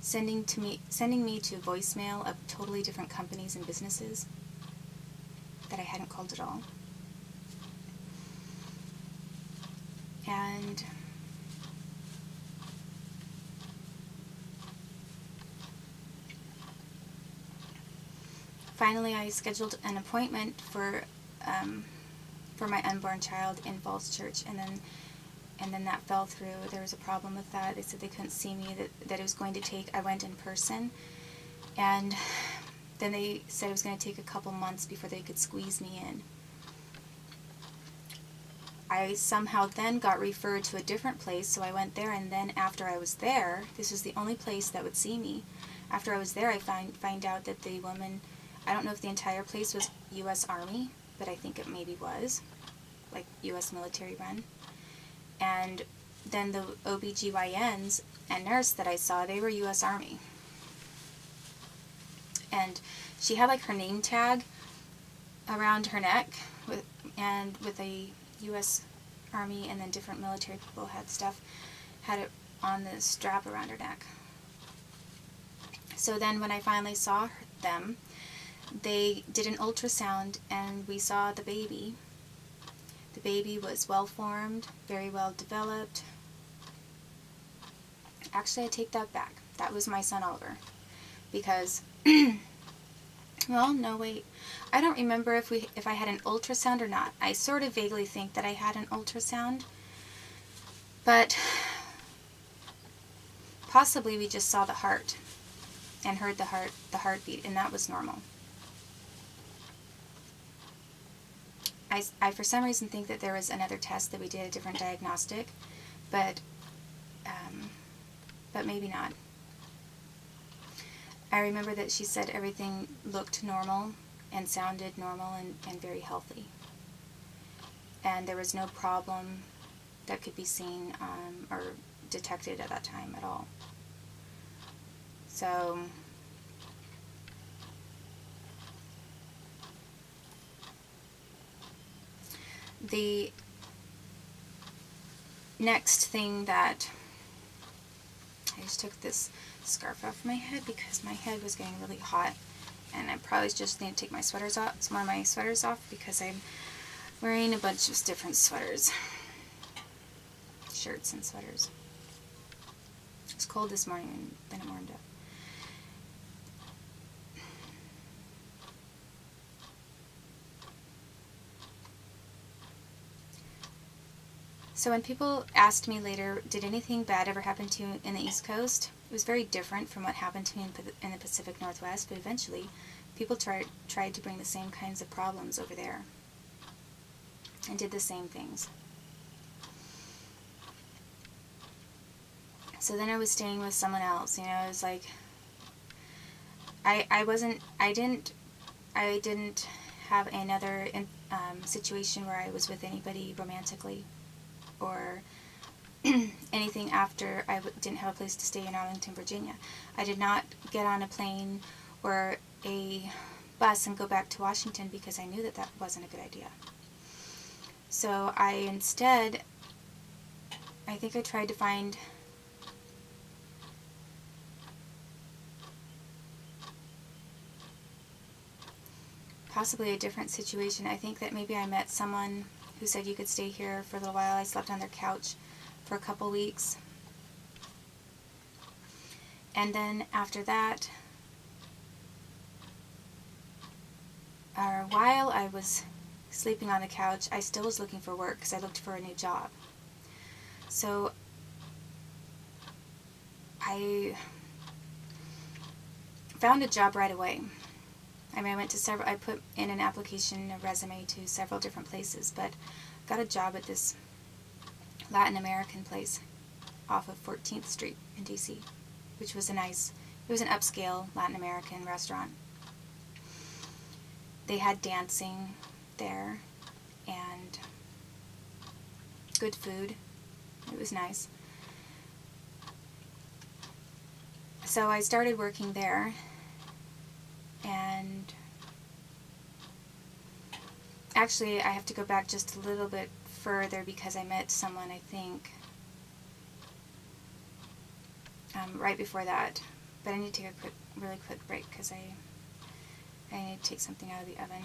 sending me to voicemail of totally different companies and businesses that I hadn't called at all. And finally, I scheduled an appointment for my unborn child in Falls Church, and then that fell through. There was a problem with that. They said they couldn't see me, that it was going to take, I went in person, and then they said it was going to take a couple months before they could squeeze me in. I somehow then got referred to a different place, so I went there, and then after I was there, this was the only place that would see me. After I was there, I find out that the woman, I don't know if the entire place was U.S. Army, but I think it maybe was, like U.S. military run. And then the OBGYNs and nurse that I saw, they were U.S. Army. And she had like her name tag around her neck, with a U.S. Army, and then different military people had it on the strap around her neck. So then when I finally saw them, they did an ultrasound, and we saw the baby. The baby was well formed, very well developed. Actually, I take that back. That was my son Oliver. Because, well, no, wait. I don't remember if I had an ultrasound or not. I sort of vaguely think that I had an ultrasound. But possibly we just saw the heart and heard the heartbeat, and that was normal. I for some reason think that there was another test that we did, a different diagnostic, but maybe not. I remember that she said everything looked normal and sounded normal and very healthy. And there was no problem that could be seen or detected at that time at all. So the next thing that I just took this scarf off my head because my head was getting really hot, and I probably just need to take some of my sweaters off because I'm wearing a bunch of different sweaters, shirts and sweaters. It was cold this morning, and then it warmed up. So when people asked me later, did anything bad ever happen to you in the East Coast? It was very different from what happened to me in the Pacific Northwest, but eventually people tried to bring the same kinds of problems over there and did the same things. So then I was staying with someone else, it was like, I didn't have another situation where I was with anybody romantically or anything after I didn't have a place to stay in Arlington, Virginia. I did not get on a plane or a bus and go back to Washington because I knew that that wasn't a good idea. So I think I tried to find possibly a different situation. I think that maybe I met someone who said you could stay here for a little while. I slept on their couch for a couple weeks. And then after that, while I was sleeping on the couch, I still was looking for work because I looked for a new job. So I found a job right away. I put in an application, a resume to several different places, but got a job at this Latin American place off of 14th Street in DC, which was it was an upscale Latin American restaurant. They had dancing there and good food. It was nice. So I started working there, and actually I have to go back just a little bit further because I met someone, I think, right before that. But I need to take a really quick break because I need to take something out of the oven.